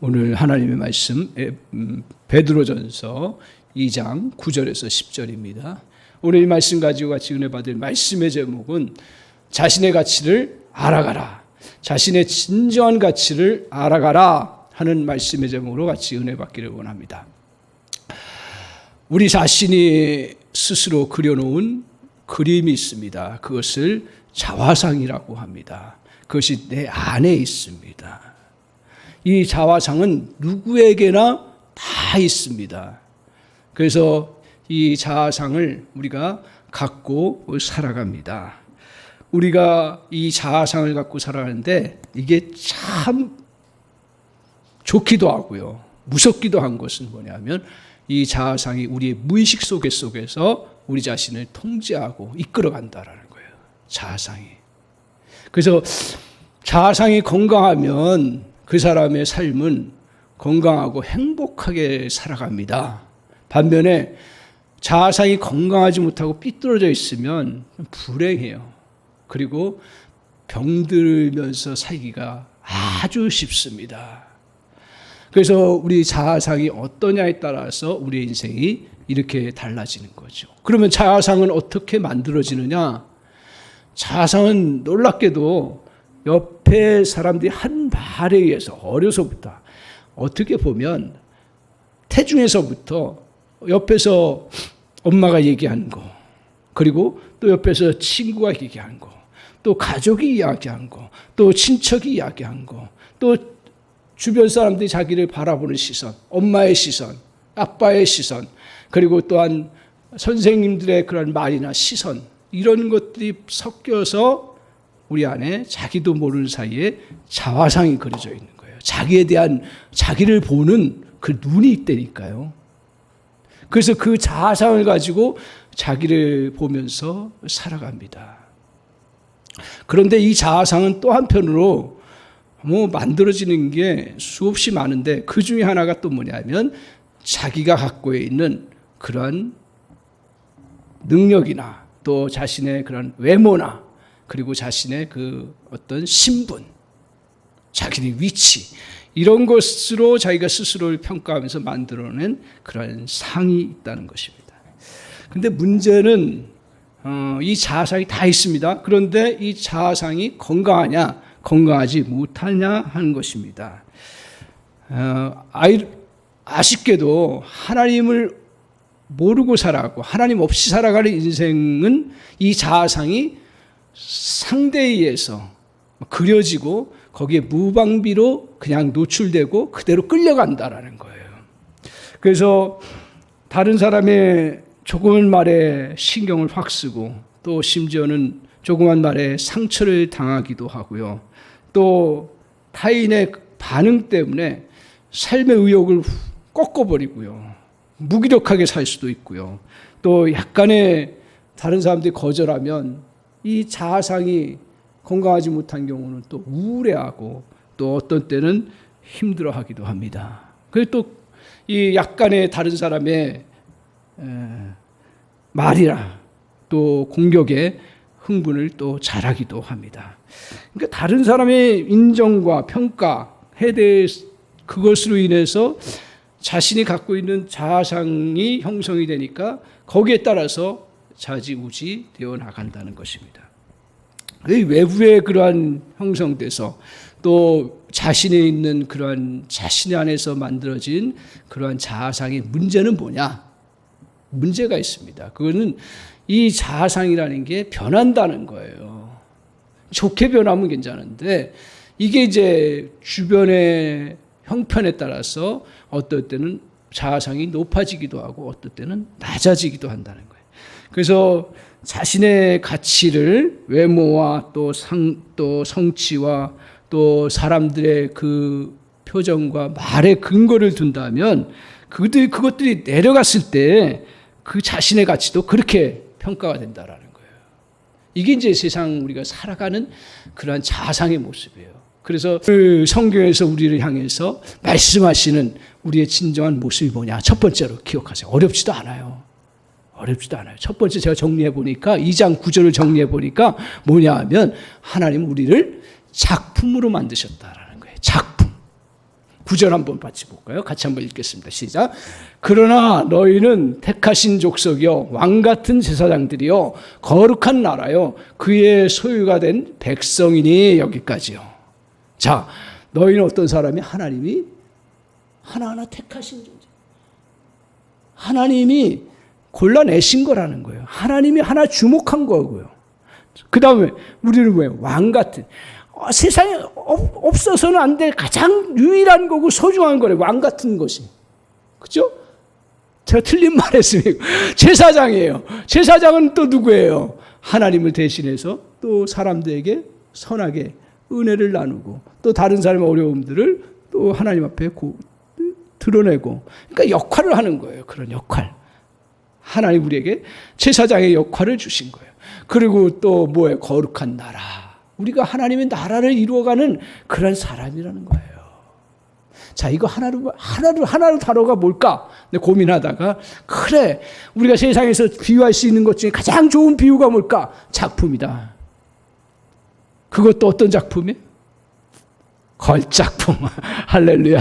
오늘 하나님의 말씀 베드로전서 2장 9절에서 10절입니다. 오늘 이 말씀 가지고 같이 은혜 받을 말씀의 제목은 자신의 가치를 알아가라, 자신의 진정한 가치를 알아가라 하는 말씀의 제목으로 같이 은혜 받기를 원합니다. 우리 자신이 스스로 그려놓은 그림이 있습니다. 그것을 자화상이라고 합니다. 그것이 내 안에 있습니다. 이 자화상은 누구에게나 다 있습니다. 그래서 이 자화상을 우리가 갖고 살아갑니다. 우리가 이 자화상을 갖고 살아가는데 이게 참 좋기도 하고요, 무섭기도 한 것은 뭐냐면 이 자화상이 우리의 무의식 속에서 우리 자신을 통제하고 이끌어간다라는 거예요. 자화상이. 그래서 자화상이 건강하면 그 사람의 삶은 건강하고 행복하게 살아갑니다. 반면에 자아상이 건강하지 못하고 삐뚤어져 있으면 불행해요. 그리고 병들면서 살기가 아주 쉽습니다. 그래서 우리 자아상이 어떠냐에 따라서 우리의 인생이 이렇게 달라지는 거죠. 그러면 자아상은 어떻게 만들어지느냐? 자아상은 놀랍게도 옆에 사람들이 한 말에 의해서 어려서부터, 어떻게 보면 태중에서부터 옆에서 엄마가 얘기한 거, 그리고 또 옆에서 친구가 얘기한 거, 또 가족이 이야기한 거, 또 친척이 이야기한 거, 또 주변 사람들이 자기를 바라보는 시선, 엄마의 시선, 아빠의 시선, 그리고 또한 선생님들의 그런 말이나 시선, 이런 것들이 섞여서 우리 안에 자기도 모르는 사이에 자화상이 그려져 있는 거예요. 자기에 대한, 자기를 보는 그 눈이 있다니까요. 그래서 그 자화상을 가지고 자기를 보면서 살아갑니다. 그런데 이 자화상은 또 한편으로 만들어지는 게 수없이 많은데 그 중에 하나가 또 뭐냐면 자기가 갖고 있는 그런 능력이나 또 자신의 그런 외모나 그리고 자신의 그 어떤 신분, 자기의 위치, 이런 것으로 자기가 스스로를 평가하면서 만들어낸 그런 상이 있다는 것입니다. 그런데 문제는 이 자아상이 다 있습니다. 그런데 이 자아상이 건강하냐, 건강하지 못하냐 하는 것입니다. 아쉽게도 하나님을 모르고 살아가고 하나님 없이 살아가는 인생은 이 자아상이 상대에 의해서 그려지고 거기에 무방비로 그냥 노출되고 그대로 끌려간다라는 거예요. 그래서 다른 사람의 조그만 말에 신경을 확 쓰고 또 심지어는 조그만 말에 상처를 당하기도 하고요. 또 타인의 반응 때문에 삶의 의욕을 꺾어버리고요. 무기력하게 살 수도 있고요. 또 약간의 다른 사람들이 거절하면 이 자아상이 건강하지 못한 경우는 또 우울해하고 또 어떤 때는 힘들어하기도 합니다. 그리고 또 이 약간의 다른 사람의 말이나 또 공격에 흥분을 또 잘하기도 합니다. 그러니까 다른 사람의 인정과 평가에 대해 그것으로 인해서 자신이 갖고 있는 자아상이 형성이 되니까 거기에 따라서 좌지우지 되어 나간다는 것입니다. 외부에 그러한 형성돼서 또 자신에 있는 그러한 자신 안에서 만들어진 그러한 자아상의 문제는 뭐냐? 문제가 있습니다. 그거는 이 자아상이라는 게 변한다는 거예요. 좋게 변하면 괜찮은데 이게 이제 주변의 형편에 따라서 어떨 때는 자아상이 높아지기도 하고 어떨 때는 낮아지기도 한다는 거예요. 그래서 자신의 가치를 외모와 또 성취와 또 사람들의 그 표정과 말에 근거를 둔다면 그것들이 내려갔을 때 그 자신의 가치도 그렇게 평가가 된다라는 거예요. 이게 이제 세상 우리가 살아가는 그러한 자아상의 모습이에요. 그래서 그 성경에서 우리를 향해서 말씀하시는 우리의 진정한 모습이 뭐냐? 첫 번째로 기억하세요. 어렵지도 않아요. 첫 번째 제가 정리해 보니까 2장 9절을 정리해 보니까 뭐냐 하면 하나님 우리를 작품으로 만드셨다라는 거예요. 작품. 9절 한번 같이 볼까요? 같이 한번 읽겠습니다. 시작. 그러나 너희는 택하신 족속이요 왕같은 제사장들이요 거룩한 나라요 그의 소유가 된 백성이니. 여기까지요. 자, 너희는 어떤 사람이? 하나님이 하나하나 택하신 존재. 하나님이 골라내신 거라는 거예요. 하나님이 하나 주목한 거고요. 그 다음에 우리는 뭐예요? 왕같은. 세상에 없어서는 안 될 가장 유일한 거고 소중한 거래요. 왕같은 것이. 그죠? 제가 틀린 말 했습니다. 제사장이에요. 제사장은 또 누구예요? 하나님을 대신해서 또 사람들에게 선하게 은혜를 나누고 또 다른 사람의 어려움들을 또 하나님 앞에 드러내고, 그러니까 역할을 하는 거예요. 그런 역할. 하나님 우리에게 제사장의 역할을 주신 거예요. 그리고 또 뭐예요? 거룩한 나라. 우리가 하나님의 나라를 이루어가는 그런 사람이라는 거예요. 자, 이거 하나로 다뤄가 뭘까? 고민하다가, 그래, 우리가 세상에서 비유할 수 있는 것 중에 가장 좋은 비유가 뭘까? 작품이다. 그것도 어떤 작품이에요? 걸작품. 할렐루야.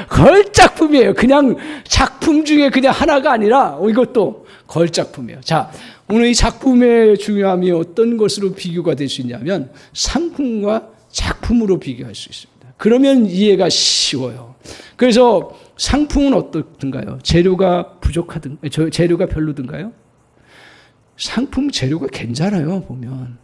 걸작품이에요. 그냥 작품 중에 그냥 하나가 아니라 이것도 걸작품이에요. 자, 오늘 이 작품의 중요함이 어떤 것으로 비교가 될 수 있냐면 상품과 작품으로 비교할 수 있습니다. 그러면 이해가 쉬워요. 그래서 상품은 어떻든가요? 재료가 재료가 별로든가요? 상품 재료가 괜찮아요, 보면.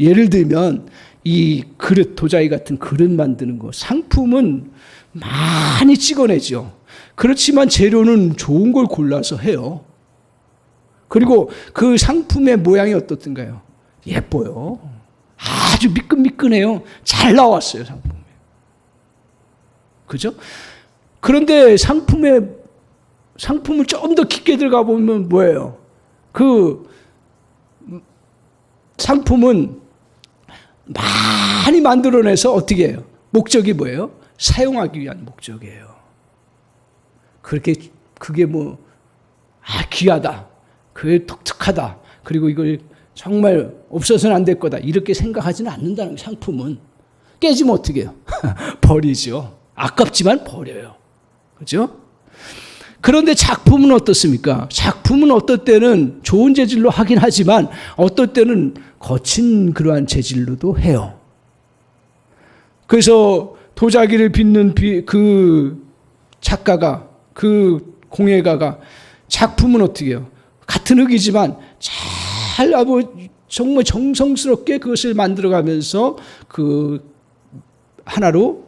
예를 들면 이 그릇, 도자기 같은 그릇 만드는 거, 상품은 많이 찍어내죠. 그렇지만 재료는 좋은 걸 골라서 해요. 그리고 그 상품의 모양이 어떻든가요? 예뻐요. 아주 미끈미끈해요. 잘 나왔어요, 상품이. 그죠? 그런데 상품을 좀 더 깊게 들어가 보면 뭐예요? 그 상품은 많이 만들어내서 어떻게 해요? 목적이 뭐예요? 사용하기 위한 목적이에요. 그게 귀하다. 그게 독특하다. 그리고 이걸 정말 없어서는 안 될 거다. 이렇게 생각하지는 않는다는 거예요. 상품은. 깨지면 어떻게 해요? 버리죠. 아깝지만 버려요. 그죠? 그런데 작품은 어떻습니까? 작품은 어떨 때는 좋은 재질로 하긴 하지만 어떨 때는 거친 그러한 재질로도 해요. 그래서 도자기를 빚는 그 작가가, 그 공예가가 작품은 어떻게 해요? 같은 흙이지만 정말 정성스럽게 그것을 만들어가면서 그 하나로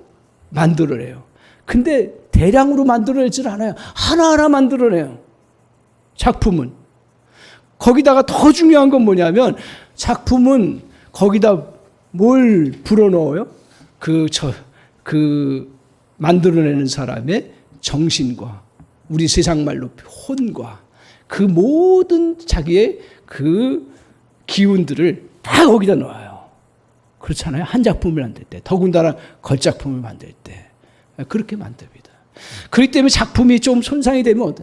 만들어내요. 근데 대량으로 만들어내질 않아요. 하나하나 만들어내요. 작품은. 거기다가 더 중요한 건 뭐냐면 작품은 거기다 뭘 불어넣어요? 그 만들어내는 사람의 정신과 우리 세상 말로 혼과 그 모든 자기의 그 기운들을 다 거기다 넣어요. 그렇잖아요. 한 작품을 만들 때, 더군다나 걸작품을 만들 때 그렇게 만듭니다. 그렇기 때문에 작품이 좀 손상이 되면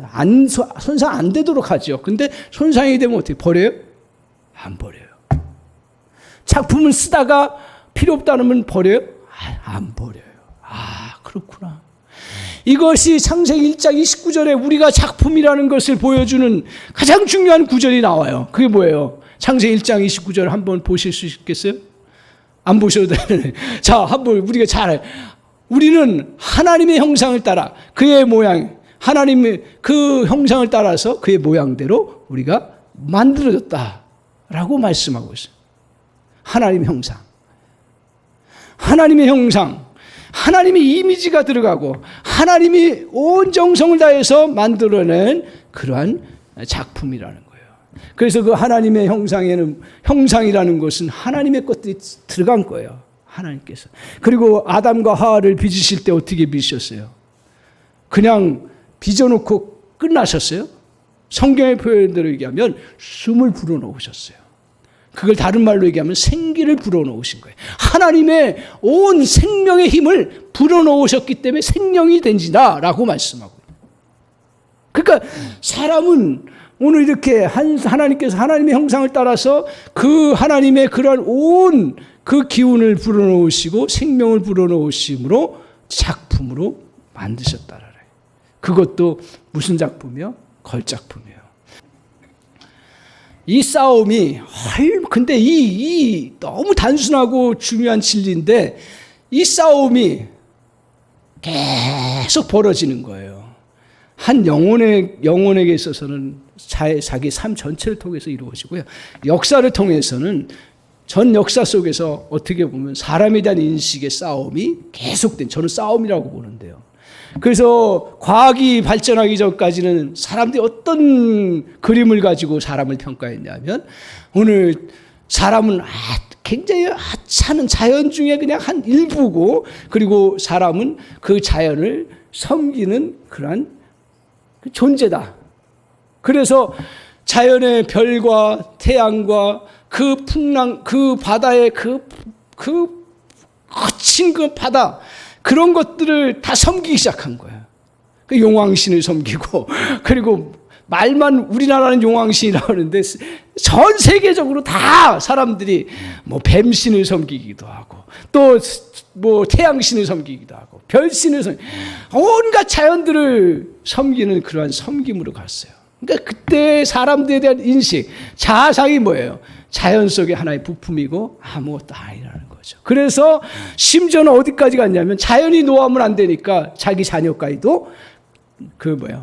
손상 안 되도록 하죠. 근데 손상이 되면 어떻게 버려요? 안 버려요. 작품을 쓰다가 필요 없다면 버려요? 안 버려요. 그렇구나. 이것이 창세기 1장 29절에 우리가 작품이라는 것을 보여주는 가장 중요한 구절이 나와요. 그게 뭐예요? 창세기 1장 29절 한번 보실 수 있겠어요? 안 보셔도 되네. 자, 한번 우리가 우리는 하나님의 형상을 따라 그의 모양, 하나님의 그 형상을 따라서 그의 모양대로 우리가 만들어졌다라고 말씀하고 있어요. 하나님의 형상. 하나님의 형상. 하나님의 이미지가 들어가고 하나님이 온 정성을 다해서 만들어낸 그러한 작품이라는 거예요. 그래서 그 하나님의 형상이라는 것은 하나님의 것들이 들어간 거예요. 하나님께서. 그리고 아담과 하와를 빚으실 때 어떻게 빚으셨어요? 그냥 빚어놓고 끝나셨어요? 성경의 표현대로 얘기하면 숨을 불어넣으셨어요. 그걸 다른 말로 얘기하면 생기를 불어넣으신 거예요. 하나님의 온 생명의 힘을 불어넣으셨기 때문에 생명이 된지다라고 말씀하고. 그러니까 사람은 오늘 이렇게 하나님께서 하나님의 형상을 따라서 그 하나님의 그러한 온 그 기운을 불어넣으시고 생명을 불어넣으심으로 작품으로 만드셨다라. 그것도 무슨 작품이요? 걸작품이에요. 이 싸움이 근데 이 너무 단순하고 중요한 진리인데 이 싸움이 계속 벌어지는 거예요. 한 영혼에게 있어서는 자기 삶 전체를 통해서 이루어지고요. 역사를 통해서는 전 역사 속에서 어떻게 보면 사람에 대한 인식의 싸움이 계속된, 저는 싸움이라고 보는데요. 그래서 과학이 발전하기 전까지는 사람들이 어떤 그림을 가지고 사람을 평가했냐면, 오늘 사람은 굉장히 하찮은 자연 중에 그냥 한 일부고, 그리고 사람은 그 자연을 섬기는 그러한 존재다. 그래서 자연의 별과 태양과 그 풍랑, 그 바다의 그 거친 그 바다, 그런 것들을 다 섬기기 시작한 거예요. 그 용왕신을 섬기고, 그리고 말만 우리나라는 용왕신이라고 하는데 전 세계적으로 다 사람들이 뭐 뱀신을 섬기기도 하고, 또 뭐 태양신을 섬기기도 하고, 별신을 온갖 자연들을 섬기는 그러한 섬김으로 갔어요. 그러니까 그때 사람들에 대한 인식, 자아상이 뭐예요? 자연 속의 하나의 부품이고 아무것도 아니라는 거죠. 그래서 심지어는 어디까지 갔냐면, 자연이 노하면 안 되니까 자기 자녀까지도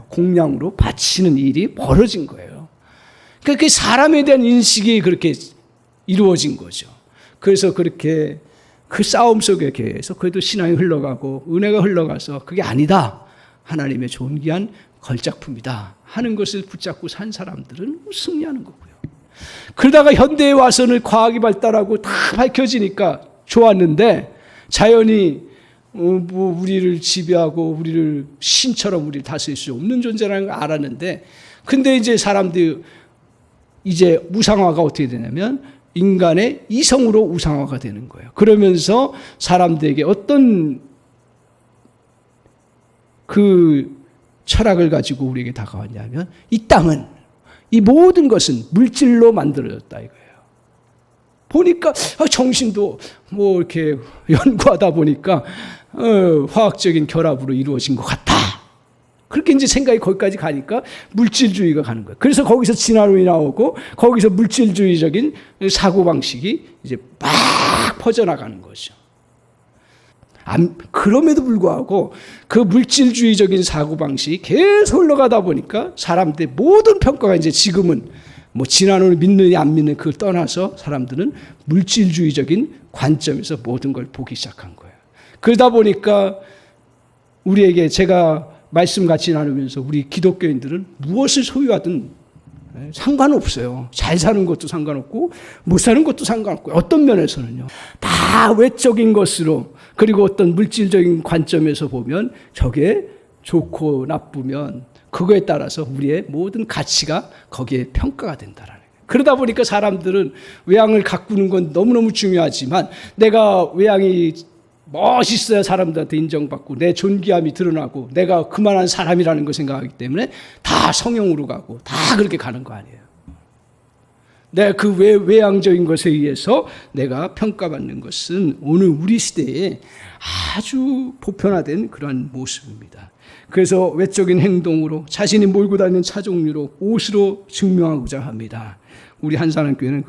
공양으로 바치는 일이 벌어진 거예요. 그러니까 그 사람에 대한 인식이 그렇게 이루어진 거죠. 그래서 그렇게 그 싸움 속에 계속 그래도 신앙이 흘러가고 은혜가 흘러가서 그게 아니다, 하나님의 존귀한 걸작품이다 하는 것을 붙잡고 산 사람들은 승리하는 거고요. 그러다가 현대에 와서는 과학이 발달하고 다 밝혀지니까 좋았는데, 자연이 우리를 지배하고 우리를 신처럼 우리를 다스릴 수 없는 존재라는 걸 알았는데, 근데 이제 사람들이 이제 우상화가 어떻게 되냐면 인간의 이성으로 우상화가 되는 거예요. 그러면서 사람들에게 어떤 그 철학을 가지고 우리에게 다가왔냐면, 이 땅은, 이 모든 것은 물질로 만들어졌다 이거예요. 보니까 정신도 뭐 이렇게 연구하다 보니까 화학적인 결합으로 이루어진 것 같다. 그렇게 이제 생각이 거기까지 가니까 물질주의가 가는 거예요. 그래서 거기서 진화론이 나오고, 거기서 물질주의적인 사고방식이 이제 막 퍼져나가는 거죠. 그럼에도 불구하고 그 물질주의적인 사고방식이 계속 흘러가다 보니까 사람들의 모든 평가가 이제 지금은 뭐 진화론을 믿느냐 안 믿느냐 그걸 떠나서 사람들은 물질주의적인 관점에서 모든 걸 보기 시작한 거예요. 그러다 보니까 우리에게, 제가 말씀 같이 나누면서, 우리 기독교인들은 무엇을 소유하든 상관없어요. 잘 사는 것도 상관없고 못 사는 것도 상관없고, 어떤 면에서는요 다 외적인 것으로, 그리고 어떤 물질적인 관점에서 보면 저게 좋고 나쁘면 그거에 따라서 우리의 모든 가치가 거기에 평가가 된다라는 거예요. 그러다 보니까 사람들은 외양을 가꾸는 건 너무너무 중요하지만, 내가 외양이 멋있어야 사람들한테 인정받고 내 존귀함이 드러나고 내가 그만한 사람이라는 걸 생각하기 때문에 다 성형으로 가고 다 그렇게 가는 거 아니에요. 내가 그 외양적인 것에 의해서 내가 평가받는 것은 오늘 우리 시대에 아주 보편화된 그러한 모습입니다. 그래서 외적인 행동으로, 자신이 몰고 다니는 차 종류로, 옷으로 증명하고자 합니다. 우리 한산한교회는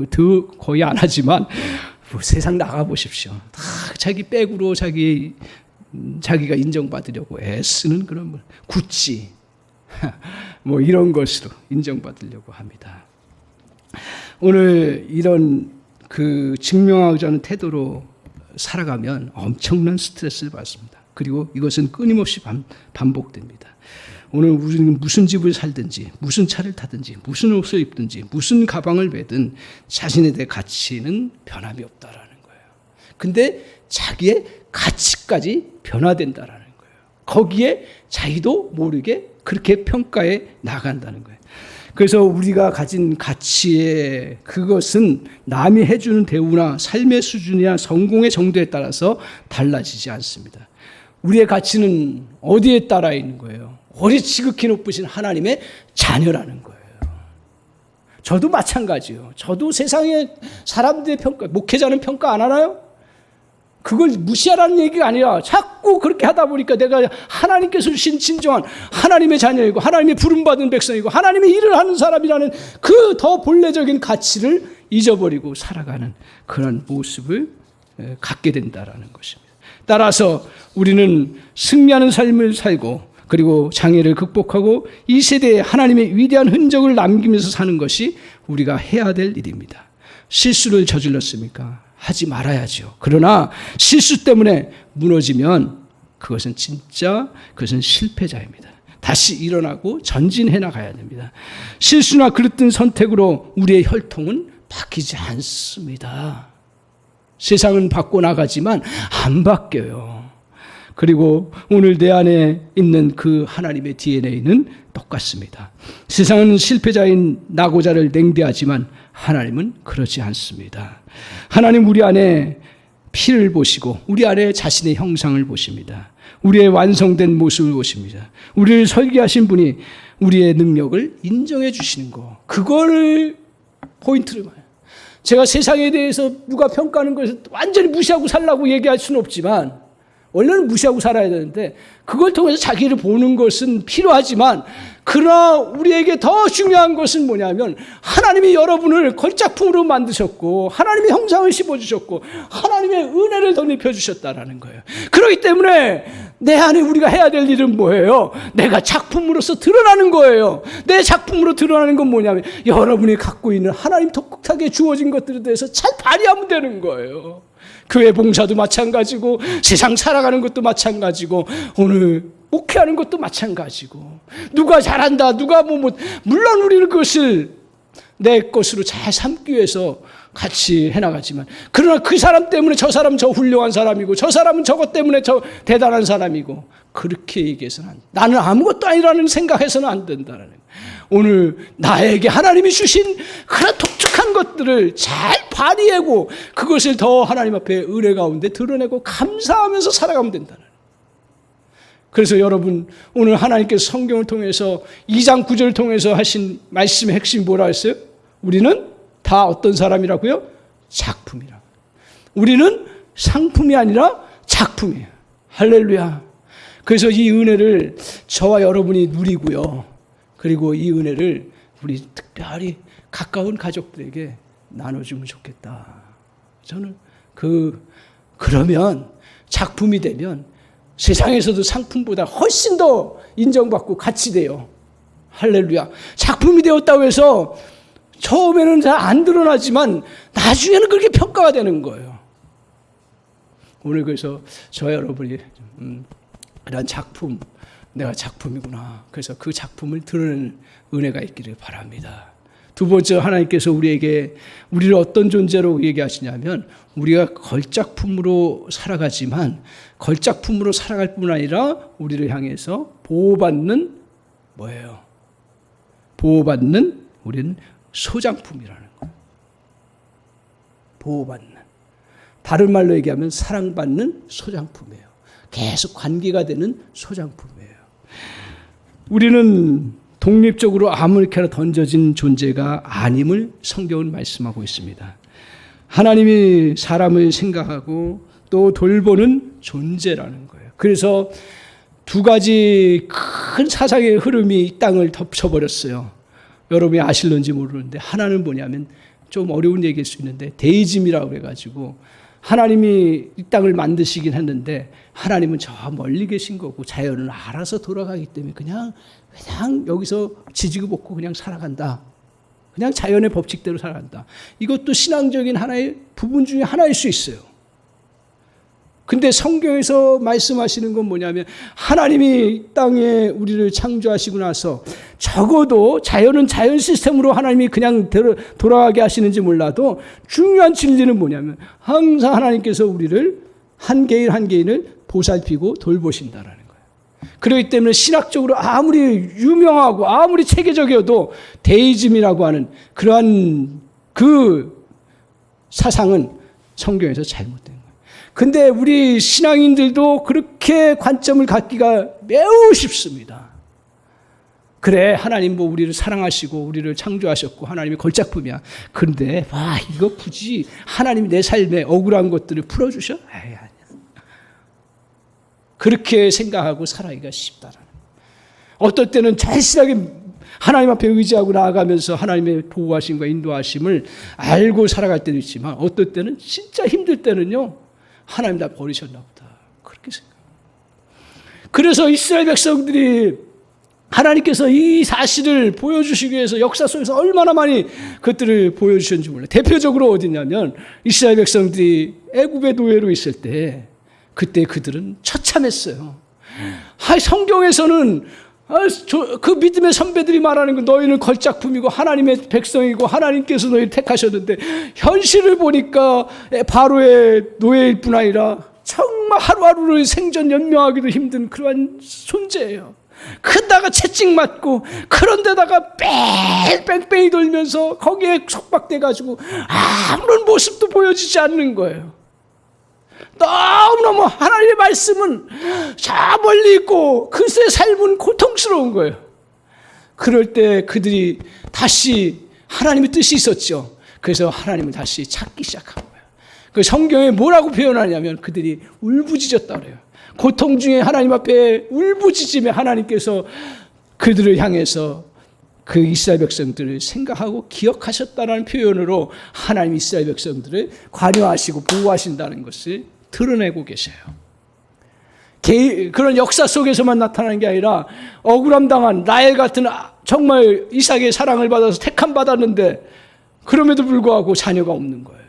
거의 안 하지만 세상 나가보십시오. 다 자기 백으로 자기가 인정받으려고 애쓰는 그런 구찌 뭐 이런 것으로 인정받으려고 합니다. 오늘 이런 증명하고자 하는 태도로 살아가면 엄청난 스트레스를 받습니다. 그리고 이것은 끊임없이 반복됩니다. 오늘 우리는 무슨 집을 살든지, 무슨 차를 타든지, 무슨 옷을 입든지, 무슨 가방을 매든 자신에 대해 가치는 변함이 없다라는 거예요. 근데 자기의 가치까지 변화된다라는 거예요. 거기에 자기도 모르게 그렇게 평가해 나간다는 거예요. 그래서 우리가 가진 가치의 그것은 남이 해주는 대우나 삶의 수준이나 성공의 정도에 따라서 달라지지 않습니다. 우리의 가치는 어디에 따라 있는 거예요? 어리 지극히 높으신 하나님의 자녀라는 거예요. 저도 마찬가지예요. 저도 세상의 사람들의 평가, 목회자는 평가 안 하나요? 그걸 무시하라는 얘기가 아니라 자꾸 그렇게 하다 보니까 내가 하나님께서 주신 진정한 하나님의 자녀이고 하나님의 부름받은 백성이고 하나님의 일을 하는 사람이라는 그 더 본래적인 가치를 잊어버리고 살아가는 그런 모습을 갖게 된다라는 것입니다. 따라서 우리는 승리하는 삶을 살고 그리고 장애를 극복하고 이 세대에 하나님의 위대한 흔적을 남기면서 사는 것이 우리가 해야 될 일입니다. 실수를 저질렀습니까? 하지 말아야죠. 그러나 실수 때문에 무너지면 그것은 실패자입니다. 다시 일어나고 전진해 나가야 됩니다. 실수나 그릇된 선택으로 우리의 혈통은 바뀌지 않습니다. 세상은 바꿔나가지만 안 바뀌어요. 그리고 오늘 내 안에 있는 그 하나님의 DNA는 똑같습니다. 세상은 실패자인 나고자를 냉대하지만 하나님은 그러지 않습니다. 하나님 우리 안에 피를 보시고 우리 안에 자신의 형상을 보십니다. 우리의 완성된 모습을 보십니다. 우리를 설계하신 분이 우리의 능력을 인정해 주시는 거. 그거를 포인트를 봐요. 제가 세상에 대해서 누가 평가하는 것을 완전히 무시하고 살라고 얘기할 수는 없지만 원래는 무시하고 살아야 되는데 그걸 통해서 자기를 보는 것은 필요하지만 그러나 우리에게 더 중요한 것은 뭐냐면 하나님이 여러분을 걸작품으로 만드셨고 하나님의 형상을 씌워주셨고 하나님의 은혜를 덧입혀 주셨다라는 거예요. 그렇기 때문에 내 안에 우리가 해야 될 일은 뭐예요? 내가 작품으로서 드러나는 거예요. 내 작품으로 드러나는 건 뭐냐면 여러분이 갖고 있는 하나님 독특하게 주어진 것들에 대해서 잘 발휘하면 되는 거예요. 교회 봉사도 마찬가지고 세상 살아가는 것도 마찬가지고 오늘 목회하는 것도 마찬가지고 누가 잘한다 누가 물론 우리는 그것을 내 것으로 잘 삼기 위해서 같이 해나가지만 그러나 그 사람 때문에 저 사람은 저 훌륭한 사람이고 저 사람은 저것 때문에 저 대단한 사람이고 그렇게 얘기해서는 안 돼. 나는 아무것도 아니라는 생각해서는 안 된다는 거예요. 오늘 나에게 하나님이 주신 그런 독특한 것들을 잘 발휘하고 그것을 더 하나님 앞에 은혜 가운데 드러내고 감사하면서 살아가면 된다는 거예요. 그래서 여러분 오늘 하나님께서 성경을 통해서 2장 9절을 통해서 하신 말씀의 핵심이 뭐라 했어요? 우리는 다 어떤 사람이라고요? 작품이라고. 우리는 상품이 아니라 작품이에요. 할렐루야. 그래서 이 은혜를 저와 여러분이 누리고요. 그리고 이 은혜를 우리 특별히 가까운 가족들에게 나눠주면 좋겠다. 저는 그러면 작품이 되면 세상에서도 상품보다 훨씬 더 인정받고 가치 돼요. 할렐루야. 작품이 되었다고 해서 처음에는 잘 안 드러나지만 나중에는 그렇게 평가가 되는 거예요. 오늘 그래서 저 여러분이 이런 작품, 내가 작품이구나. 그래서 그 작품을 드러내는 은혜가 있기를 바랍니다. 두 번째 하나님께서 우리를 어떤 존재로 얘기하시냐면 우리가 걸작품으로 살아가지만 걸작품으로 살아갈 뿐 아니라 우리를 향해서 보호받는 뭐예요? 보호받는 우리는 소장품이라는 거예요. 보호받는. 다른 말로 얘기하면 사랑받는 소장품이에요. 계속 관계가 되는 소장품이에요. 우리는 독립적으로 아무렇게나 던져진 존재가 아님을 성경은 말씀하고 있습니다. 하나님이 사람을 생각하고 또 돌보는 존재라는 거예요. 그래서 두 가지 큰 사상의 흐름이 이 땅을 덮쳐버렸어요. 여러분이 아실런지 모르는데 하나는 뭐냐면 좀 어려운 얘기일 수 있는데 데이즘이라고 해가지고 하나님이 이 땅을 만드시긴 했는데 하나님은 저 멀리 계신 거고 자연은 알아서 돌아가기 때문에 그냥 여기서 지지고 볶고 그냥 살아간다. 그냥 자연의 법칙대로 살아간다. 이것도 신앙적인 하나의 부분 중에 하나일 수 있어요. 근데 성경에서 말씀하시는 건 뭐냐면 하나님이 이 땅에 우리를 창조하시고 나서 적어도 자연은 자연 시스템으로 하나님이 그냥 돌아가게 하시는지 몰라도 중요한 진리는 뭐냐면 항상 하나님께서 우리를 한 개인 한 개인을 보살피고 돌보신다라는 거예요. 그렇기 때문에 신학적으로 아무리 유명하고 아무리 체계적이어도 데이즘이라고 하는 그러한 그 사상은 성경에서 잘못된 거예요. 근데 우리 신앙인들도 그렇게 관점을 갖기가 매우 쉽습니다. 그래, 하나님 우리를 사랑하시고 우리를 창조하셨고 하나님이 걸작품이야. 그런데 이거 굳이 하나님이 내 삶에 억울한 것들을 풀어주셔? 아니야. 그렇게 생각하고 살아가기가 쉽다라는. 어떨 때는 절실하게 하나님 앞에 의지하고 나아가면서 하나님의 보호하심과 인도하심을 알고 살아갈 때도 있지만 어떨 때는 진짜 힘들 때는요, 하나님 나 버리셨나 보다, 그렇게 생각해요. 그래서 이스라엘 백성들이 하나님께서 이 사실을 보여주시기 위해서 역사 속에서 얼마나 많이 그것들을 보여주셨는지 몰라요. 대표적으로 어디냐면 이스라엘 백성들이 애굽의 노예로 있을 때 그때 그들은 처참했어요. 성경에서는 그 믿음의 선배들이 말하는 거, 너희는 걸작품이고 하나님의 백성이고 하나님께서 너희를 택하셨는데, 현실을 보니까 바로의 노예일 뿐 아니라 정말 하루하루를 생존 연명하기도 힘든 그러한 존재예요. 그러다가 채찍맞고, 그런데다가 뺑뺑뺑이 돌면서 거기에 속박돼가지고 아무런 모습도 보여지지 않는 거예요. 너무너무 하나님의 말씀은 저 멀리 있고 그새 삶은 고통스러운 거예요. 그럴 때 그들이 다시 하나님의 뜻이 있었죠. 그래서 하나님을 다시 찾기 시작한 거예요. 그 성경에 뭐라고 표현하냐면 그들이 울부짖었다 그래요. 고통 중에 하나님 앞에 울부짖으며 하나님께서 그들을 향해서 그 이스라엘 백성들을 생각하고 기억하셨다는 표현으로 하나님 이스라엘 백성들을 관여하시고 보호하신다는 것을 드러내고 계세요. 그런 역사 속에서만 나타나는 게 아니라 억울함 당한 라헬 같은 정말 이삭의 사랑을 받아서 택함 받았는데 그럼에도 불구하고 자녀가 없는 거예요.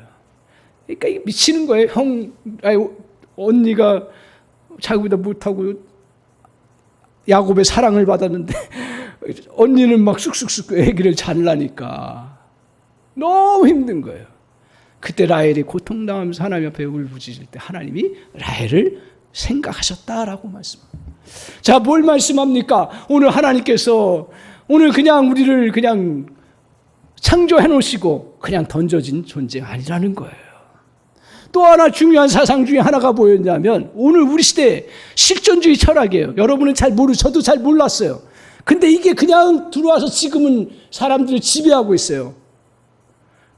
그러니까 이게 미치는 거예요. 언니가 자기보다 못하고 야곱의 사랑을 받았는데 언니는 막 쑥쑥쑥 아기를 잘라니까 너무 힘든 거예요. 그때 라헬이 고통당하면서 하나님 앞에 울부짖을 때 하나님이 라헬을 생각하셨다라고 말씀합니다. 자, 뭘 말씀합니까? 오늘 하나님께서 오늘 그냥 우리를 그냥 창조해 놓으시고 그냥 던져진 존재가 아니라는 거예요. 또 하나 중요한 사상 중에 하나가 뭐였냐면 오늘 우리 시대에 실존주의 철학이에요. 여러분은 잘 저도 잘 몰랐어요. 근데 이게 그냥 들어와서 지금은 사람들을 지배하고 있어요.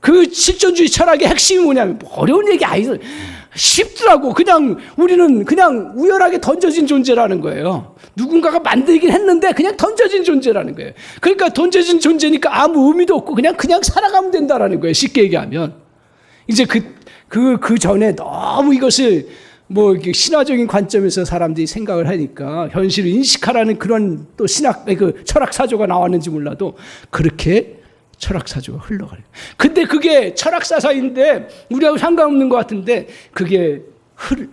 그 실존주의 철학의 핵심이 뭐냐면 어려운 얘기 아니죠. 쉽더라고. 그냥 우리는 그냥 우연하게 던져진 존재라는 거예요. 누군가가 만들긴 했는데 그냥 던져진 존재라는 거예요. 그러니까 던져진 존재니까 아무 의미도 없고 그냥 살아가면 된다라는 거예요. 쉽게 얘기하면. 이제 그 전에 너무 이것을 뭐 신화적인 관점에서 사람들이 생각을 하니까 현실을 인식하라는 그런 또 철학 사조가 나왔는지 몰라도 그렇게 철학 사조가 흘러가요. 근데 그게 철학 사사인데 우리하고 상관없는 것 같은데 그게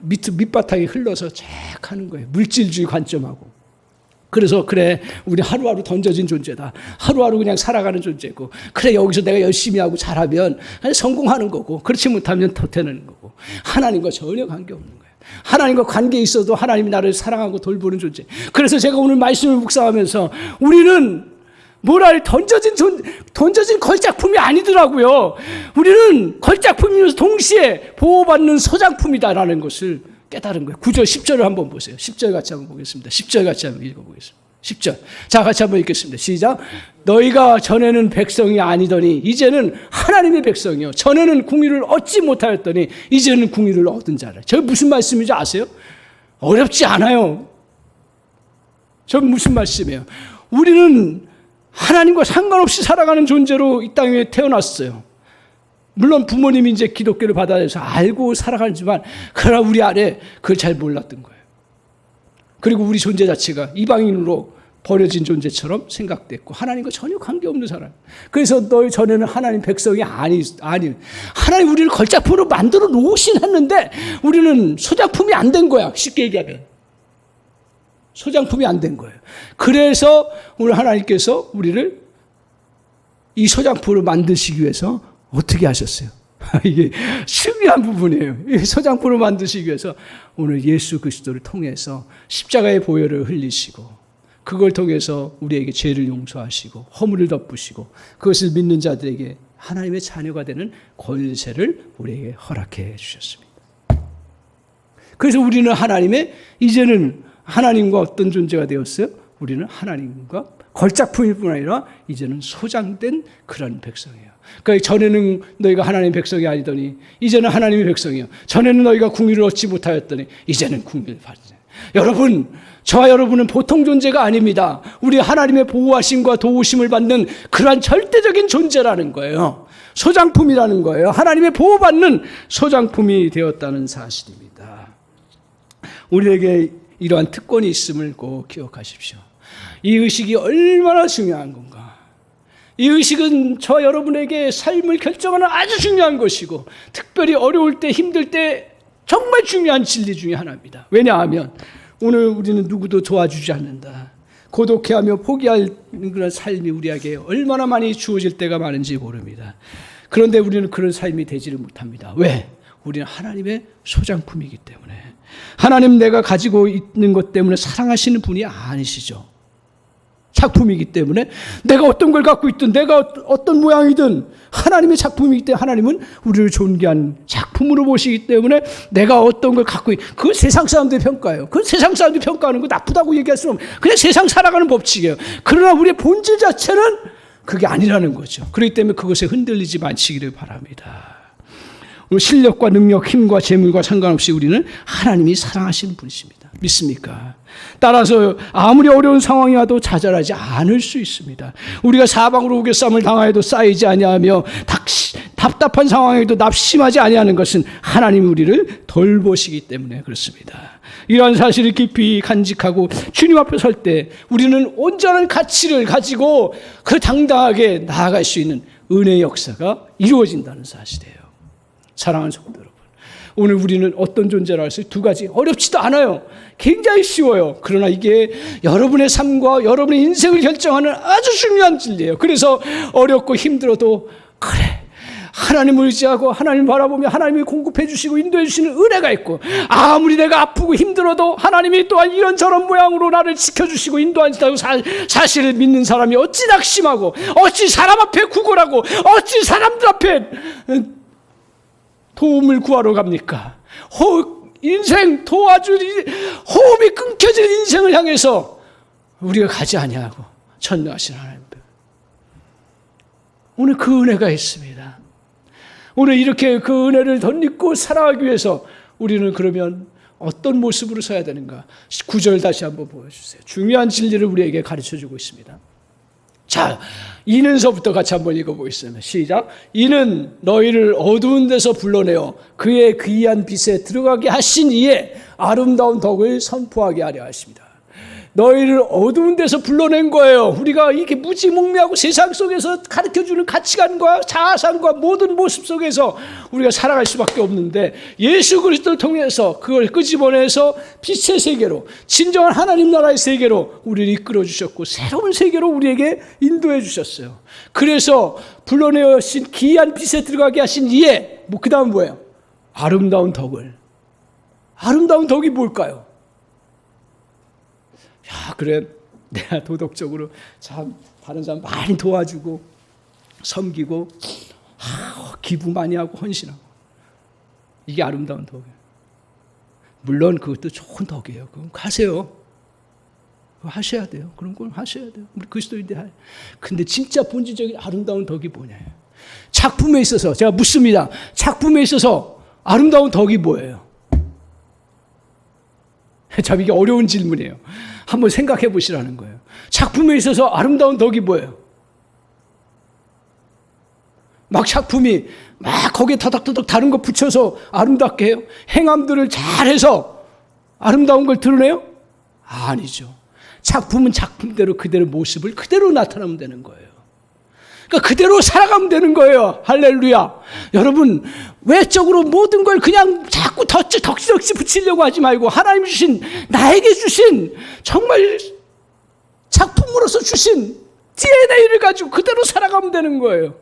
밑바탕에 흘러서 쫙 하는 거예요. 물질주의 관점하고. 그래서 그래 우리 하루하루 던져진 존재다. 하루하루 그냥 살아가는 존재고 그래 여기서 내가 열심히 하고 잘하면 성공하는 거고 그렇지 못하면 덧해내는 거고 하나님과 전혀 관계없는 거예요. 하나님과 관계 있어도 하나님이 나를 사랑하고 돌보는 존재. 그래서 제가 오늘 말씀을 묵상하면서 우리는 던져진 걸작품이 아니더라고요. 우리는 걸작품이면서 동시에 보호받는 소장품이다라는 것을 깨달은 거예요. 9절, 10절을 한번 보세요. 10절 같이 한번 보겠습니다. 10절 같이 한번 읽어보겠습니다. 10절. 자, 같이 한번 읽겠습니다. 시작. 너희가 전에는 백성이 아니더니 이제는 하나님의 백성이요. 전에는 궁유를 얻지 못하였더니 이제는 궁유를 얻은 자라. 저 무슨 말씀인지 아세요? 어렵지 않아요. 저 무슨 말씀이에요? 우리는 하나님과 상관없이 살아가는 존재로 이 땅에 태어났어요. 물론 부모님이 이제 기독교를 받아들여서 알고 살아가지만 그러나 우리 안에 그걸 잘 몰랐던 거예요. 그리고 우리 존재 자체가 이방인으로 버려진 존재처럼 생각됐고 하나님과 전혀 관계없는 사람. 그래서 너희 전에는 하나님 백성이 아니 하나님 우리를 걸작품으로 만들어 놓으신 했는데 우리는 소작품이 안 된 거야. 쉽게 얘기하면. 소장품이 안 된 거예요. 그래서 오늘 하나님께서 우리를 이 소장품으로 만드시기 위해서 어떻게 하셨어요? 이게 중요한 부분이에요. 이 소장품으로 만드시기 위해서 오늘 예수 그리스도를 통해서 십자가의 보혈을 흘리시고 그걸 통해서 우리에게 죄를 용서하시고 허물을 덮으시고 그것을 믿는 자들에게 하나님의 자녀가 되는 권세를 우리에게 허락해 주셨습니다. 그래서 우리는 이제는 하나님과 어떤 존재가 되었어요? 우리는 하나님과 걸작품일 뿐 아니라 이제는 소장된 그런 백성이에요. 그러니까 전에는 너희가 하나님의 백성이 아니더니 이제는 하나님의 백성이요. 전에는 너희가 궁유를 얻지 못하였더니 이제는 궁유를 받으세요. 여러분, 저와 여러분은 보통 존재가 아닙니다. 우리 하나님의 보호하심과 도우심을 받는 그러한 절대적인 존재라는 거예요. 소장품이라는 거예요. 하나님의 보호받는 소장품이 되었다는 사실입니다. 우리에게 이러한 특권이 있음을 꼭 기억하십시오. 이 의식이 얼마나 중요한 건가. 이 의식은 저와 여러분에게 삶을 결정하는 아주 중요한 것이고, 특별히 어려울 때, 힘들 때 정말 중요한 진리 중에 하나입니다. 왜냐하면 오늘 우리는 누구도 도와주지 않는다. 고독해하며 포기하는 그런 삶이 우리에게 얼마나 많이 주어질 때가 많은지 모릅니다. 그런데 우리는 그런 삶이 되지를 못합니다. 왜? 우리는 하나님의 소장품이기 때문에. 하나님 내가 가지고 있는 것 때문에 사랑하시는 분이 아니시죠. 작품이기 때문에 내가 어떤 걸 갖고 있든 내가 어떤 모양이든 하나님의 작품이기 때문에 하나님은 우리를 존귀한 작품으로 보시기 때문에 내가 어떤 걸 갖고 그 세상 사람들이 평가해요. 그 세상 사람들이 평가하는 거 나쁘다고 얘기할 수는 없어요. 그냥 세상 살아가는 법칙이에요. 그러나 우리의 본질 자체는 그게 아니라는 거죠. 그렇기 때문에 그것에 흔들리지 마시기를 바랍니다. 실력과 능력, 힘과 재물과 상관없이 우리는 하나님이 사랑하시는 분이십니다. 믿습니까? 따라서 아무리 어려운 상황이 와도 좌절하지 않을 수 있습니다. 우리가 사방으로 우겨쌈을 당하여도 쌓이지 아니하며 답답한 상황에도 낙심하지 아니하는 것은 하나님이 우리를 돌보시기 때문에 그렇습니다. 이러한 사실을 깊이 간직하고 주님 앞에 설 때 우리는 온전한 가치를 가지고 그 당당하게 나아갈 수 있는 은혜의 역사가 이루어진다는 사실이에요. 사랑하는 성도 여러분, 오늘 우리는 어떤 존재라 할까요? 두 가지. 어렵지도 않아요. 굉장히 쉬워요. 그러나 이게 여러분의 삶과 여러분의 인생을 결정하는 아주 중요한 진리예요. 그래서 어렵고 힘들어도 그래, 하나님을 의지하고 하나님을 바라보며 하나님이 공급해 주시고 인도해 주시는 은혜가 있고, 아무리 내가 아프고 힘들어도 하나님이 또한 이런저런 모양으로 나를 지켜주시고 인도하신다고 사실을 믿는 사람이 어찌 낙심하고 어찌 사람 앞에 구걸하고 어찌 사람들 앞에 도움을 구하러 갑니까? 인생 도와줄 호흡이 끊겨진 인생을 향해서 우리가 가지 아니하고 전능하신 하나님, 오늘 그 은혜가 있습니다. 오늘 이렇게 그 은혜를 덧입고 살아가기 위해서 우리는 그러면 어떤 모습으로 서야 되는가? 9절 다시 한번 보여주세요. 중요한 진리를 우리에게 가르쳐주고 있습니다. 자, 이는서부터 같이 한번 읽어보겠습니다. 시작. 이는 너희를 어두운 데서 불러내어 그의 귀한 빛에 들어가게 하신 이에 아름다운 덕을 선포하게 하려 하십니다. 너희를 어두운 데서 불러낸 거예요. 우리가 이렇게 무지몽매하고 세상 속에서 가르쳐주는 가치관과 자아상과 모든 모습 속에서 우리가 살아갈 수밖에 없는데, 예수 그리스도를 통해서 그걸 끄집어내서 빛의 세계로, 진정한 하나님 나라의 세계로 우리를 이끌어 주셨고 새로운 세계로 우리에게 인도해 주셨어요. 그래서 불러내신 귀한 빛에 들어가게 하신 이에 그 다음 뭐예요? 아름다운 덕을. 아름다운 덕이 뭘까요? 야, 그래, 내가 도덕적으로 참 다른 사람 많이 도와주고 섬기고 기부 많이 하고 헌신하고, 이게 아름다운 덕이에요. 물론 그것도 좋은 덕이에요. 그건 하세요. 그거 하셔야 돼요. 그런 걸 하셔야 돼요. 우리 그리스도인들. 근데 진짜 본질적인 아름다운 덕이 뭐냐요? 작품에 있어서 제가 묻습니다. 작품에 있어서 아름다운 덕이 뭐예요? 참 이게 어려운 질문이에요. 한번 생각해 보시라는 거예요. 작품에 있어서 아름다운 덕이 뭐예요? 막 작품이 막 거기에 터덕터덕 다른 거 붙여서 아름답게 해요? 행함들을 잘해서 아름다운 걸 드러내요? 아니죠. 작품은 작품대로 그대로 모습을 그대로 나타나면 되는 거예요. 그러니까 그대로 살아가면 되는 거예요. 할렐루야. 여러분, 외적으로 모든 걸 그냥 자꾸 덕지덕지 붙이려고 하지 말고 하나님 주신, 나에게 주신 정말 작품으로서 주신 DNA를 가지고 그대로 살아가면 되는 거예요.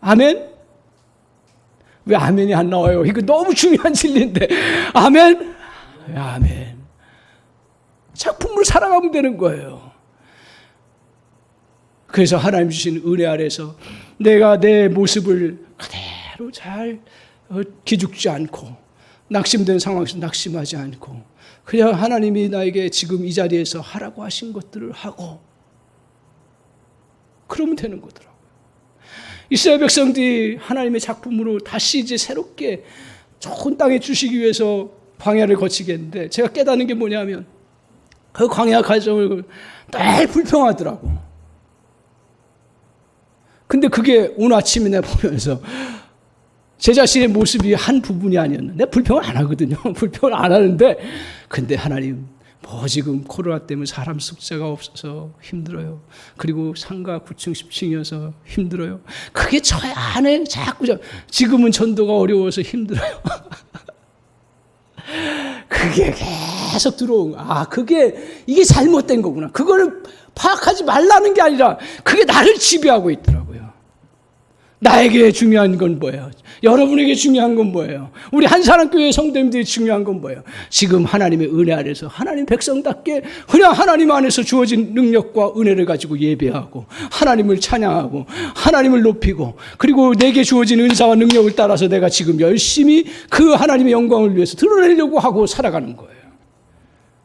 아멘? 왜 아멘이 안 나와요? 이거 너무 중요한 진리인데. 아멘? 아멘. 작품으로 살아가면 되는 거예요. 그래서 하나님 주신 은혜 아래서 내가 내 모습을 그대로 잘 기죽지 않고, 낙심된 상황에서 낙심하지 않고, 그냥 하나님이 나에게 지금 이 자리에서 하라고 하신 것들을 하고, 그러면 되는 거더라고요. 이스라엘 백성들이 하나님의 작품으로 다시 이제 새롭게 좋은 땅에 주시기 위해서 광야를 거치게 했는데 제가 깨닫는 게 뭐냐면 그 광야 과정을 늘 불평하더라고. 근데 그게 오늘 아침에 내가 보면서 제 자신의 모습이 한 부분이 아니었는데 불평을 안 하거든요. 불평을 안 하는데 근데 하나님 뭐 지금 코로나 때문에 사람 숫자가 없어서 힘들어요. 그리고 상가 9층 10층이어서 힘들어요. 그게 저 안에 자꾸 지금은 전도가 어려워서 힘들어요. 그게 계속 들어온 거야. 이게 잘못된 거구나. 그거를 파악하지 말라는 게 아니라 그게 나를 지배하고 있더라고요. 나에게 중요한 건 뭐예요? 여러분에게 중요한 건 뭐예요? 우리 한사람교회 성도님들이 중요한 건 뭐예요? 지금 하나님의 은혜 아래서 하나님 백성답게 그냥 하나님 안에서 주어진 능력과 은혜를 가지고 예배하고 하나님을 찬양하고 하나님을 높이고 그리고 내게 주어진 은사와 능력을 따라서 내가 지금 열심히 그 하나님의 영광을 위해서 드러내려고 하고 살아가는 거예요.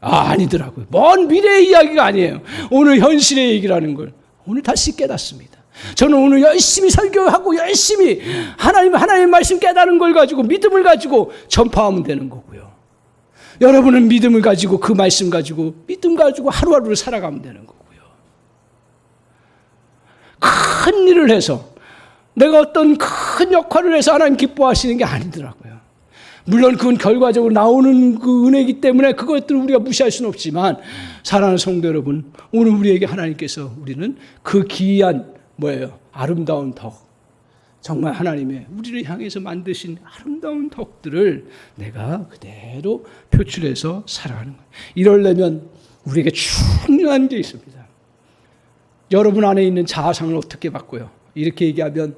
아니더라고요. 먼 미래의 이야기가 아니에요. 오늘 현실의 얘기라는 걸 오늘 다시 깨닫습니다. 저는 오늘 열심히 설교하고 열심히 하나님의 말씀 깨달은 걸 가지고 믿음을 가지고 전파하면 되는 거고요. 여러분은 믿음을 가지고 그 말씀 가지고 믿음 가지고 하루하루를 살아가면 되는 거고요. 큰 일을 해서 내가 어떤 큰 역할을 해서 하나님 기뻐하시는 게 아니더라고요. 물론 그건 결과적으로 나오는 그 은혜이기 때문에 그것들을 우리가 무시할 수는 없지만 사랑하는 성도 여러분, 오늘 우리에게 하나님께서 우리는 그 기이한 아름다운 덕, 정말 하나님의 우리를 향해서 만드신 아름다운 덕들을 내가 그대로 표출해서 살아가는 거예요. 이러려면 우리에게 중요한 게 있습니다. 여러분 안에 있는 자아상을 어떻게 바꿔요? 이렇게 얘기하면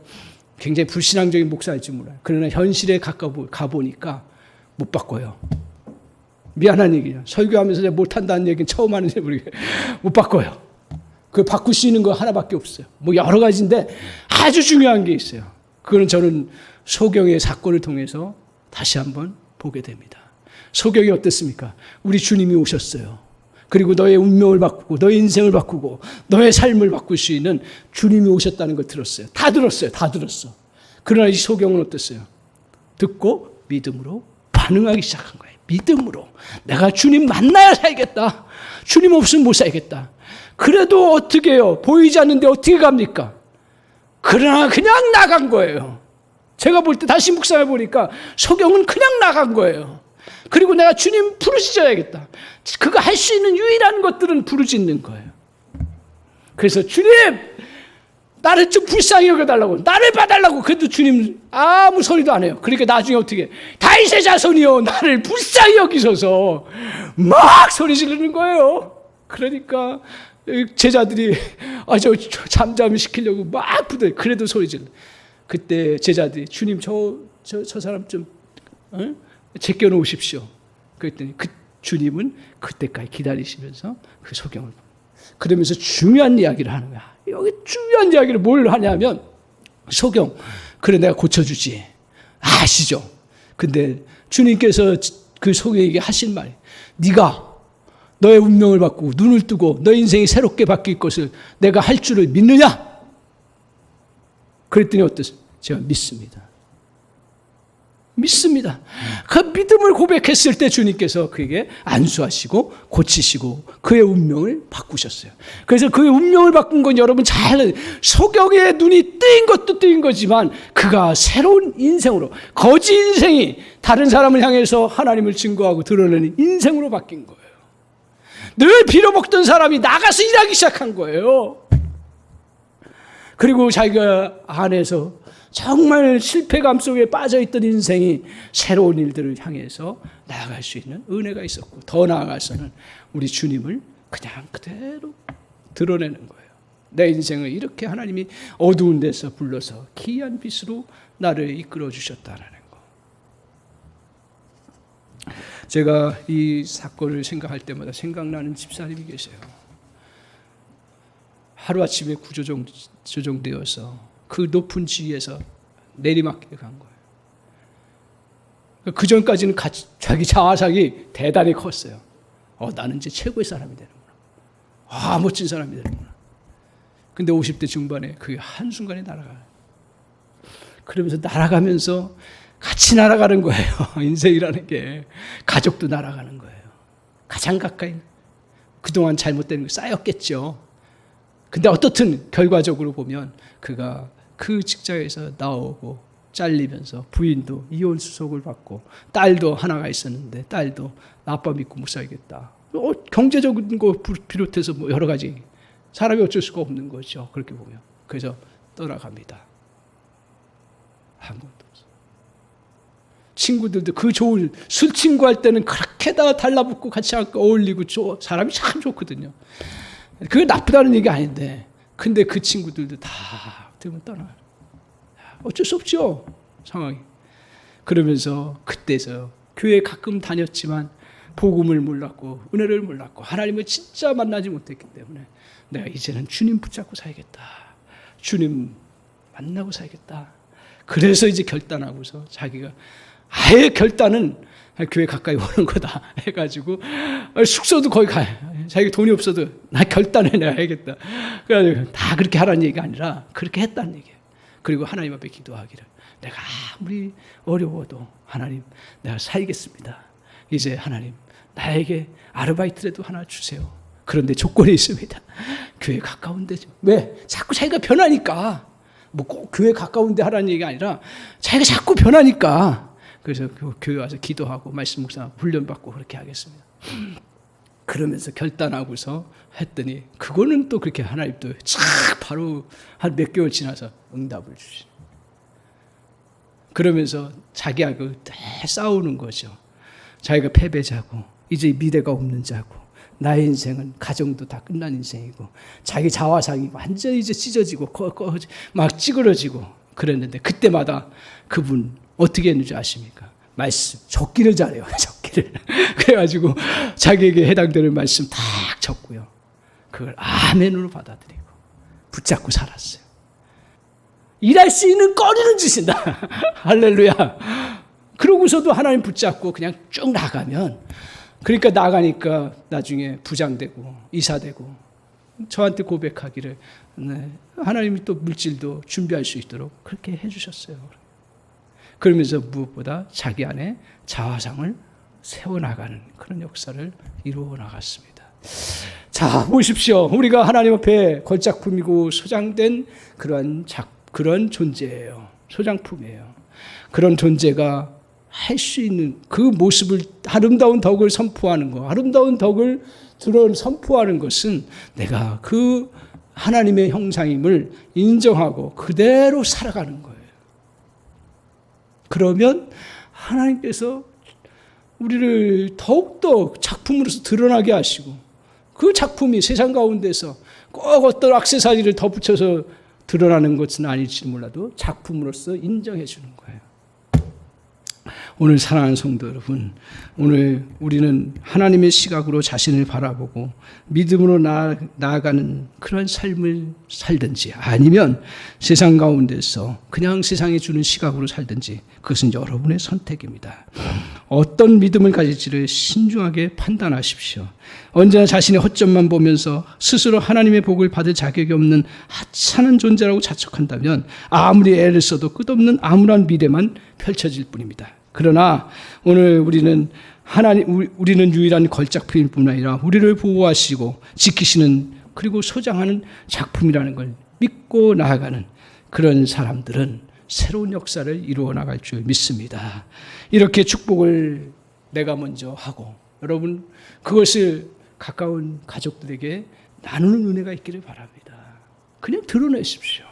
굉장히 불신앙적인 목사일지 몰라요. 그러나 현실에 가보니까 못 바꿔요. 미안한 얘기예요. 설교하면서 내가 못한다는 얘기는 처음 하는데 못 바꿔요. 그 바꿀 수 있는 거 하나밖에 없어요. 뭐 여러 가지인데 아주 중요한 게 있어요. 그거는 저는 소경의 사건을 통해서 다시 한번 보게 됩니다. 소경이 어땠습니까? 우리 주님이 오셨어요. 그리고 너의 운명을 바꾸고 너의 인생을 바꾸고 너의 삶을 바꿀 수 있는 주님이 오셨다는 걸 들었어요. 다 들었어요. 다 들었어. 그러나 이 소경은 어땠어요? 듣고 믿음으로 반응하기 시작한 거예요. 믿음으로. 내가 주님 만나야 살겠다. 주님 없으면 못 살겠다. 그래도 어떻게 해요? 보이지 않는데 어떻게 갑니까? 그러나 그냥 나간 거예요. 제가 볼 때 다시 묵상해 보니까 소경은 그냥 나간 거예요. 그리고 내가 주님 부르짖어야겠다. 그가 할 수 있는 유일한 것들은 부르짖는 거예요. 그래서 주님, 나를 좀 불쌍히 여겨달라고, 나를 봐달라고. 그래도 주님 아무 소리도 안 해요. 그러니까 나중에 어떻게 해? 다윗의 자손이요, 나를 불쌍히 여기소서 막 소리 지르는 거예요. 그러니까 제자들이 저 잠잠히 시키려고 막 부대. 그래도 소리 질러. 그때 제자들이 주님 저 사람 좀 제껴 놓으십시오. 그랬더니 그 주님은 그때까지 기다리시면서 그 소경을 그러면서 중요한 이야기를 하는 거야. 여기 중요한 이야기를 뭘 하냐면 소경, 그래 내가 고쳐주지. 아시죠? 근데 주님께서 그 소경에게 하신 말이 네가 너의 운명을 바꾸고 눈을 뜨고 너의 인생이 새롭게 바뀔 것을 내가 할 줄을 믿느냐? 그랬더니 어땠어요? 제가 믿습니다. 믿습니다. 그 믿음을 고백했을 때 주님께서 그에게 안수하시고 고치시고 그의 운명을 바꾸셨어요. 그래서 그의 운명을 바꾼 건 여러분 잘 소경의 눈이 뜨인 것도 뜨인 거지만 그가 새로운 인생으로 거지 인생이 다른 사람을 향해서 하나님을 증거하고 드러내는 인생으로 바뀐 거예요. 늘 빌어먹던 사람이 나가서 일하기 시작한 거예요. 그리고 자기가 안에서 정말 실패감 속에 빠져있던 인생이 새로운 일들을 향해서 나아갈 수 있는 은혜가 있었고 더 나아가서는 우리 주님을 그냥 그대로 드러내는 거예요. 내 인생을 이렇게 하나님이 어두운 데서 불러서 기이한 빛으로 나를 이끌어 주셨다는 거. 제가 이 사건을 생각할 때마다 생각나는 집사님이 계세요. 하루아침에 구조정되어서 그 높은 지위에서 내리막길 간 거예요. 그 전까지는 자기 자아상이 대단히 컸어요. 나는 이제 최고의 사람이 되는구나. 멋진 사람이 되는구나. 근데 50대 중반에 그게 한순간에 날아가요. 그러면서 날아가면서 같이 날아가는 거예요. 인생이라는 게 가족도 날아가는 거예요. 가장 가까이 그동안 잘못된 거 쌓였겠죠. 근데 어떻든 결과적으로 보면 그가 그 직장에서 나오고 잘리면서 부인도 이혼 수속을 받고 딸도 하나가 있었는데 딸도 아빠 믿고 못 살겠다. 경제적인 거 비롯해서 뭐 여러 가지 사람이 어쩔 수가 없는 거죠. 그렇게 보면. 그래서 떠나갑니다. 아무것도 없어. 친구들도 그 좋은 술 친구 할 때는 그렇게 다 달라붙고 같이 어울리고 사람이 참 좋거든요. 그게 나쁘다는 얘기 아닌데, 근데 그 친구들도 다 되면 떠나요. 어쩔 수 없죠, 상황이. 그러면서 그때서 교회 가끔 다녔지만 복음을 몰랐고 은혜를 몰랐고 하나님을 진짜 만나지 못했기 때문에 내가 이제는 주님 붙잡고 살겠다. 주님 만나고 살겠다. 그래서 이제 결단하고서 자기가 아예 결단은 교회 가까이 오는 거다 해가지고 숙소도 거기 가요. 자기 돈이 없어도 나 결단해 내가 해야겠다. 그래가지고 다 그렇게 하라는 얘기가 아니라 그렇게 했다는 얘기예요. 그리고 하나님 앞에 기도하기를 내가 아무리 어려워도 하나님 내가 살겠습니다. 이제 하나님 나에게 아르바이트라도 하나 주세요. 그런데 조건이 있습니다. 교회 가까운 데죠. 왜? 자꾸 자기가 변하니까. 뭐 꼭 교회 가까운 데 하라는 얘기가 아니라 자기가 자꾸 변하니까. 그래서 교회 와서 기도하고 말씀 묵상하고 훈련받고 그렇게 하겠습니다. 그러면서 결단하고서 했더니 그거는 또 그렇게 하나님도 쫙 바로 한 몇 개월 지나서 응답을 주시죠. 그러면서 자기하고 싸우는 거죠. 자기가 패배자고 이제 미래가 없는 자고 나의 인생은 가정도 다 끝난 인생이고 자기 자화상이 완전히 이제 찢어지고 막 찌그러지고 그랬는데 그때마다 그분 어떻게 했는지 아십니까? 말씀 적기를 잘해요. 적기를. 그래가지고 자기에게 해당되는 말씀 딱 적고요. 그걸 아멘으로 받아들이고 붙잡고 살았어요. 일할 수 있는 거리는 주신다. 할렐루야. 그러고서도 하나님 붙잡고 그냥 쭉 나가면 그러니까 나가니까 나중에 부장되고 이사되고 저한테 고백하기를 네, 하나님이 또 물질도 준비할 수 있도록 그렇게 해주셨어요. 그러면서 무엇보다 자기 안에 자화상을 세워나가는 그런 역사를 이루어 나갔습니다. 자, 보십시오. 우리가 하나님 앞에 걸작품이고 소장된 그런 존재예요. 소장품이에요. 그런 존재가 할 수 있는 그 모습을 아름다운 덕을 선포하는 것, 아름다운 덕을 선포하는 것은 내가 그 하나님의 형상임을 인정하고 그대로 살아가는 거예요. 그러면 하나님께서 우리를 더욱더 작품으로서 드러나게 하시고 그 작품이 세상 가운데서 꼭 어떤 액세서리를 덧붙여서 드러나는 것은 아닐지 몰라도 작품으로서 인정해 주는 거예요. 오늘 사랑하는 성도 여러분, 오늘 우리는 하나님의 시각으로 자신을 바라보고 믿음으로 나아가는 그런 삶을 살든지 아니면 세상 가운데서 그냥 세상이 주는 시각으로 살든지 그것은 여러분의 선택입니다. 어떤 믿음을 가질지를 신중하게 판단하십시오. 언제나 자신의 허점만 보면서 스스로 하나님의 복을 받을 자격이 없는 하찮은 존재라고 자책한다면 아무리 애를 써도 끝없는 암울한 미래만 펼쳐질 뿐입니다. 그러나 오늘 우리는 유일한 걸작품일 뿐 아니라 우리를 보호하시고 지키시는 그리고 소장하는 작품이라는 걸 믿고 나아가는 그런 사람들은 새로운 역사를 이루어 나갈 줄 믿습니다. 이렇게 축복을 내가 먼저 하고 여러분 그것을 가까운 가족들에게 나누는 은혜가 있기를 바랍니다. 그냥 드러내십시오.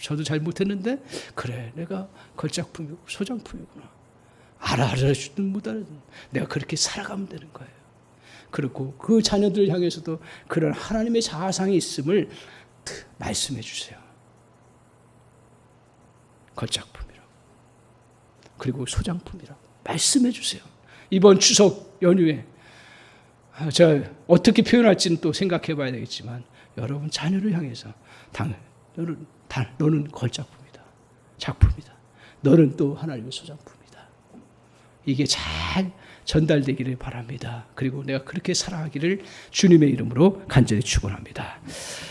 저도 잘못했는데 그래 내가 걸작품이고 소장품이구나. 알아주든 못 알아주든 내가 그렇게 살아가면 되는 거예요. 그리고 그 자녀들을 향해서도 그런 하나님의 자아상이 있음을 말씀해 주세요. 걸작품이라고 그리고 소장품이라고 말씀해 주세요. 이번 추석 연휴에 제가 어떻게 표현할지는 또 생각해 봐야 되겠지만 여러분 자녀를 향해서 너는 걸작품이다. 작품이다. 너는 또 하나님의 소장품이다. 이게 잘 전달되기를 바랍니다. 그리고 내가 그렇게 살아가기를 주님의 이름으로 간절히 축원합니다.